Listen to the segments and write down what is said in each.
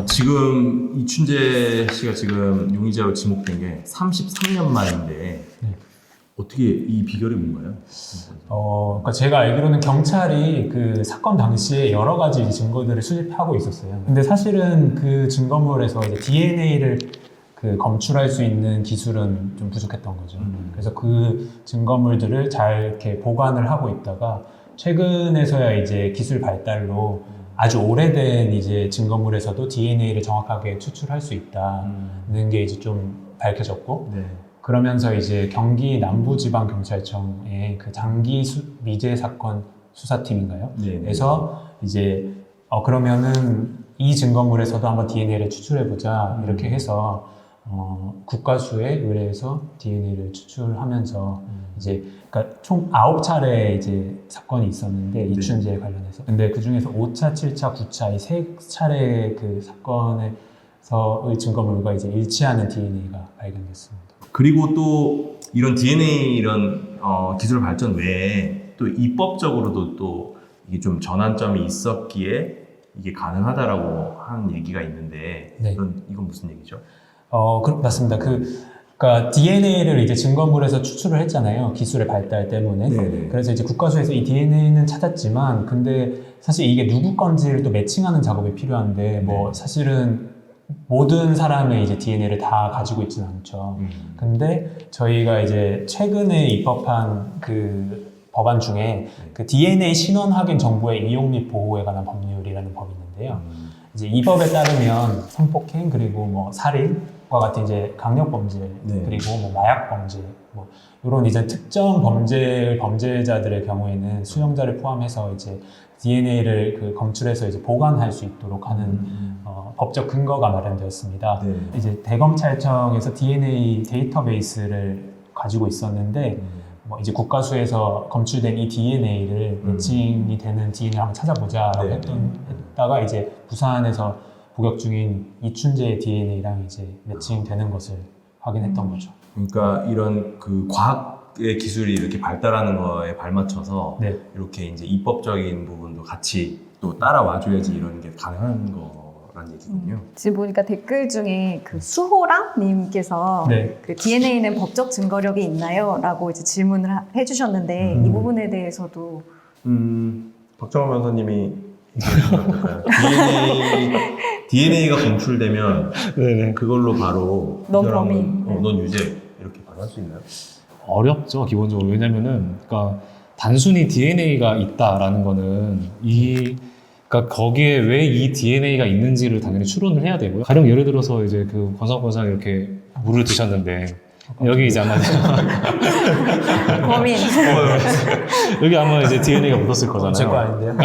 지금 이춘재 씨가 지금 용의자로 지목된 게 33년 만인데 어떻게 이 비결이 뭔가요? 그러니까 제가 알기로는 경찰이 그 사건 당시에 여러 가지 증거들을 수집하고 있었어요. 근데 사실은 그 증거물에서 이제 DNA를 그 검출할 수 있는 기술은 좀 부족했던 거죠. 그래서 그 증거물들을 잘 이렇게 보관을 하고 있다가 최근에서야 이제 기술 발달로 아주 오래된 이제 증거물에서도 DNA를 정확하게 추출할 수 있다는 게 이제 좀 밝혀졌고, 네. 그러면서 이제 경기 남부지방경찰청의 그 장기 미제 사건 수사팀인가요? 네. 에서 이제 그러면은 이 증거물에서도 한번 DNA를 추출해보자 이렇게 해서 국가수에 의뢰해서 DNA를 추출하면서 이제 그러니까 총 9차례 이제 사건이 있었는데 이춘재 관련해서 근데 그 중에서 5차, 7차, 9차 이 세 차례 그 사건에서의 증거물과 이제 일치하는 DNA가 발견됐습니다. 그리고 또 이런 DNA 이런 기술 발전 외에 또 입법적으로도 또 이게 좀 전환점이 있었기에 이게 가능하다라고 하는 얘기가 있는데 네. 이건 무슨 얘기죠? 맞습니다. 그러니까 DNA를 이제 증거물에서 추출을 했잖아요. 기술의 발달 때문에. 네네. 그래서 이제 국가수에서 이 DNA는 찾았지만, 근데 사실 이게 누구 건지를 또 매칭하는 작업이 필요한데, 뭐 사실은 모든 사람의 이제 DNA를 다 가지고 있지는 않죠. 근데 저희가 이제 최근에 입법한 그 법안 중에 그 DNA 신원 확인 정보의 이용 및 보호에 관한 법률이라는 법이 있는데요. 이제 이 법에 따르면 성폭행 그리고 뭐 살인과 같은 이제 강력 범죄 그리고 뭐 마약 범죄 뭐 이런 이제 특정 범죄자들의 경우에는 수용자를 포함해서 이제 DNA를 그 검출해서 이제 보관할 수 있도록 하는 법적 근거가 마련되었습니다. 네. 이제 대검찰청에서 DNA 데이터베이스를 가지고 있었는데 뭐 이제 국가수에서 검출된 이 DNA를 매칭이 되는 DNA를 한번 찾아보자라고 했다가 이제 부산에서 복역 중인 이춘재의 DNA랑 이제 매칭되는 것을 확인했던 거죠. 그러니까 이런 그 과학의 기술이 이렇게 발달하는 거에 발맞춰서 이렇게 이제 입법적인 부분도 같이 또 따라와줘야지 이런 게 가능한 거란 얘기군요. 지금 보니까 댓글 중에 그 수호랑 님께서 그 DNA는 법적 증거력이 있나요? 라고 이제 질문을 해주셨는데 이 부분에 대해서도 박정호 변호사님이 DNA가 검출되면 그걸로 바로 넌 범인, 넌 유죄 이렇게 바로 할 수 있나요? 어렵죠, 기본적으로. 왜냐면은 그러니까 단순히 DNA가 있다라는 거는 그러니까 거기에 왜 이 DNA가 있는지를 당연히 추론을 해야 되고요. 가령 예를 들어서 이제 그 권상욱 변호사님 이렇게 물을 드셨는데 여기 이제 아마 범인 여기 아마 이제 DNA가 묻었을 거잖아요. 제 거 아닌데요?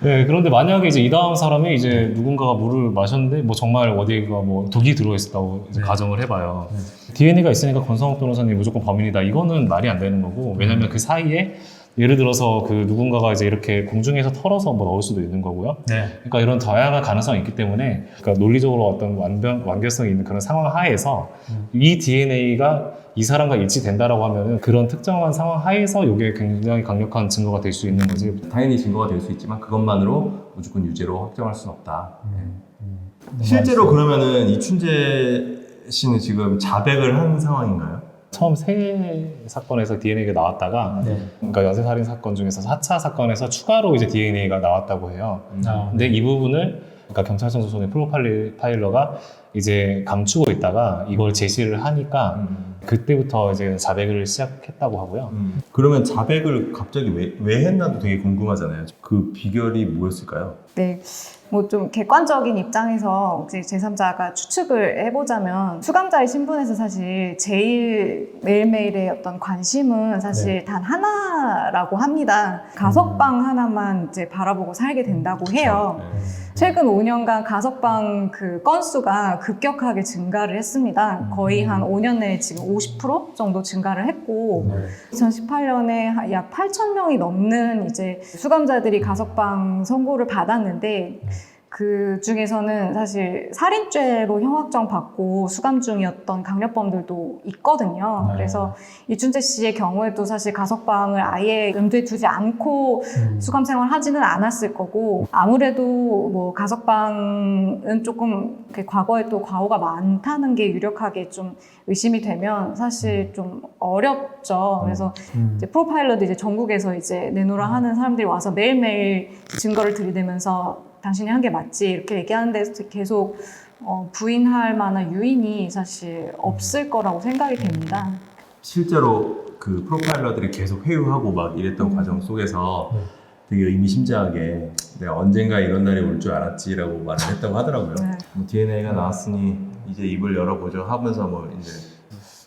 네, 그런데 만약에 이제 이 다음 사람이 이제 누군가가 물을 마셨는데 뭐 정말 어디가 뭐 독이 들어있었다고 이제 가정을 해봐요. DNA가 있으니까 권상욱 변호사님이 무조건 범인이다. 이거는 말이 안 되는 거고, 왜냐면 그 사이에 예를 들어서 그 누군가가 이제 이렇게 공중에서 털어서 뭐 넣을 수도 있는 거고요. 그러니까 이런 다양한 가능성이 있기 때문에, 그러니까 논리적으로 어떤 완결성이 있는 그런 상황 하에서 이 DNA가 이 사람과 일치된다라고 하면은 그런 특정한 상황 하에서 이게 굉장히 강력한 증거가 될 수 있는 거지. 당연히 증거가 될 수 있지만 그것만으로 무조건 유죄로 확정할 수는 없다. 실제로 그러면은 이춘재 씨는 지금 자백을 한 상황인가요? 처음 세 사건에서 DNA가 나왔다가 그러니까 연쇄살인 사건 중에서 4차 사건에서 추가로 이제 DNA가 나왔다고 해요. 근데 이 부분을 그러니까 경찰청 소속의 프로파일러가 이제 감추고 있다가 이걸 제시를 하니까 그때부터 이제 자백을 시작했다고 하고요. 그러면 자백을 갑자기 왜 했나도 되게 궁금하잖아요. 그 비결이 뭐였을까요? 네, 뭐 좀 객관적인 입장에서 제3자가 추측을 해보자면 수감자의 신분에서 사실 제일 매일매일의 어떤 관심은 사실 단 하나라고 합니다. 가석방 하나만 이제 바라보고 살게 된다고 해요. 최근 5년간 가석방 그 건수가 급격하게 증가를 했습니다. 거의 한 5년 내에 지금 50% 정도 증가를 했고 2018년에 약 8,000명이 넘는 이제 수감자들이 가석방 선고를 받았는데 그 중에서는 사실 살인죄로 형학정 받고 수감 중이었던 강력범들도 있거든요. 네. 그래서 이춘재 씨의 경우에도 사실 가석방을 아예 염두에 두지 않고 수감 생활하지는 않았을 거고, 아무래도 뭐 가석방은 조금 과거에 또 과오가 많다는 게 유력하게 좀 의심이 되면 사실 좀 어렵죠. 그래서 이제 프로파일러도 이제 전국에서 이제 내놓으라 하는 사람들이 와서 매일매일 증거를 들이대면서 당신이 한 게 맞지 이렇게 얘기하는데 계속 부인할 만한 유인이 사실 없을 거라고 생각이 됩니다. 실제로 그 프로파일러들이 계속 회유하고 막 이랬던 과정 속에서 되게 의미심장하게 내가 언젠가 이런 날이 올 줄 알았지라고 말을 했다고 하더라고요. 네. 뭐 DNA가 나왔으니 이제 입을 열어보죠 하면서 뭐 이제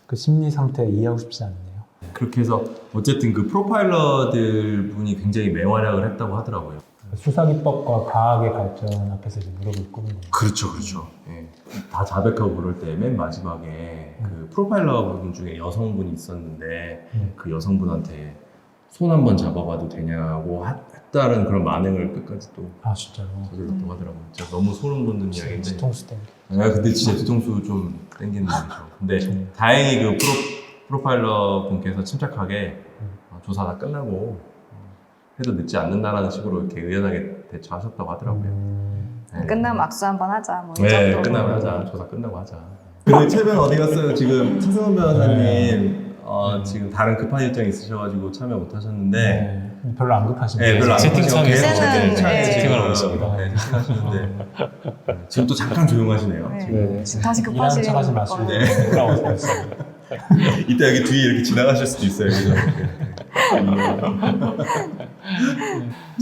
그 심리 상태 이해하고 싶지 않네요. 그렇게 해서 어쨌든 그 프로파일러들 분이 굉장히 맹활약을 했다고 하더라고요. 수사기법과 과학의 발전 앞에서 이제 무릎을 꿇는 거예요. 그렇죠, 그렇죠. 예. 다 자백하고 그럴 때 맨 마지막에 그 프로파일러 분 중에 여성분이 있었는데 그 여성분한테 손 한번 잡아봐도 되냐고 했다는 그런 만행을 끝까지 또 아 진짜로. 저질렀다고 하더라고요. 진짜 너무 소름 돋는 이야기인데. 뒤통수 때문에. 아, 근데 진짜 뒤통수 좀 땡기는 말이죠. 근데 다행히 그 프로파일러 분께서 침착하게 조사 다 끝나고 해도 늦지 않는다라는 식으로 이렇게 의연하게 대처하셨다고 하더라고요. 네. 끝나면 악수 한번 하자. 뭐 이 네, 정도로. 끝나면 하자. 조사 끝나고 하자. 그리고 최변 어디 갔어요? 지금 최승원 변호사님 지금 다른 급한 일정이 있으셔가지고 참여 못 하셨는데 네, 별로 안 급하신데. 네, 별로 안 채팅창에 계속 이제는, 채팅창에 네. 채팅을 하고 지금, 있습니다. 네, 채팅하시는데 지금 또 잠깐 조용하시네요. 네. 지금. 지금 다시 일하는 급하신 척 하지 마시고 거라. 네. 돌아오세요. 이따 여기 뒤에 이렇게 지나가실 수도 있어요. 그죠?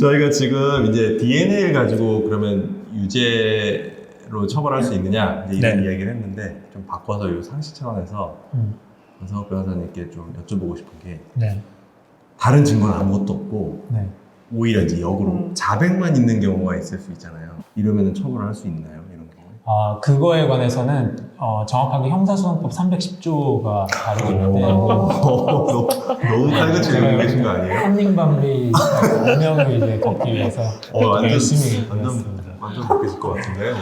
저희가 지금 이제 DNA를 가지고 그러면 유죄로 처벌할 수 있느냐 이제 이런 네. 이야기를 했는데 좀 바꿔서 이 상식 차원에서 권상욱 변호사님께 좀 여쭤보고 싶은 게 네. 다른 증거는 아무것도 없고 네. 오히려 이제 역으로 자백만 있는 경우가 있을 수 있잖아요. 이러면 처벌을 할 수 있나요? 이런 경우에? 그거에 관해서는 정확하게 형사소송법 310조가 다루고 있는데 너무 칼같이 읽고 계신 거 아니에요? 한닝밤리 운명을 이제 걷기 위해서 열심히 배웠습니다. 완전 바뀌실 것 같은데요,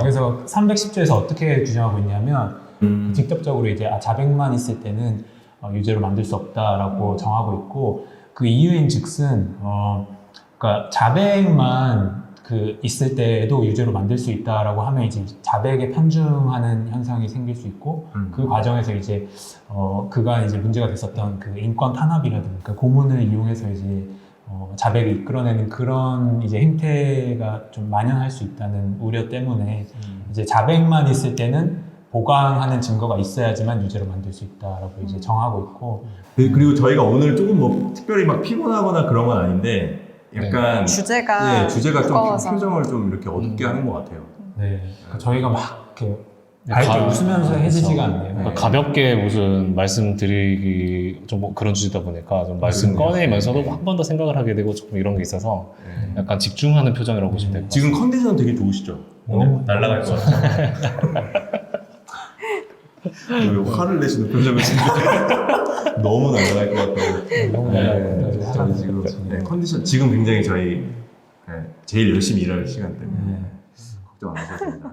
그래서 310조에서 어떻게 규정하고 있냐면 직접적으로 이제 자백만 있을 때는 유죄로 만들 수 없다라고 정하고 있고 그 이유인즉슨 그러니까 자백만 있을 때에도 유죄로 만들 수 있다라고 하면 이제 자백에 편중하는 현상이 생길 수 있고 그 과정에서 이제 그가 이제 문제가 됐었던 그 인권 탄압이라든가 고문을 이용해서 이제 자백을 이끌어내는 그런 이제 행태가 좀 만연할 수 있다는 우려 때문에 이제 자백만 있을 때는 보강하는 증거가 있어야지만 유죄로 만들 수 있다라고 이제 정하고 있고 그리고 저희가 오늘 조금 뭐 특별히 막 피곤하거나 그런 건 아닌데 약간 주제가 주제가 좀 무거워서. 표정을 좀 이렇게 어둡게 하는 것 같아요. 네. 그러니까 저희가 막 이렇게 네, 밝게 가- 웃으면서 해지지가 않네요. 그러니까 가볍게 무슨 말씀드리기 좀 뭐 그런 주제다 보니까 좀 말씀 그러네요. 꺼내면서도 한 번 더 생각을 하게 되고 조금 이런 게 있어서 약간 집중하는 표정이라고 보시면 될 것 같아요. 지금 컨디션 되게 좋으시죠? 오늘 날아갈 것 같아요. 왜 화를 내시는 표정을 지금 너무 날아갈 것 같아요. 너무 날아갈 것 같아요. 저희 지금 컨디션 지금 굉장히 저희 제일 열심히 일할 시간 때문에 걱정 안 하셔도 됩니다.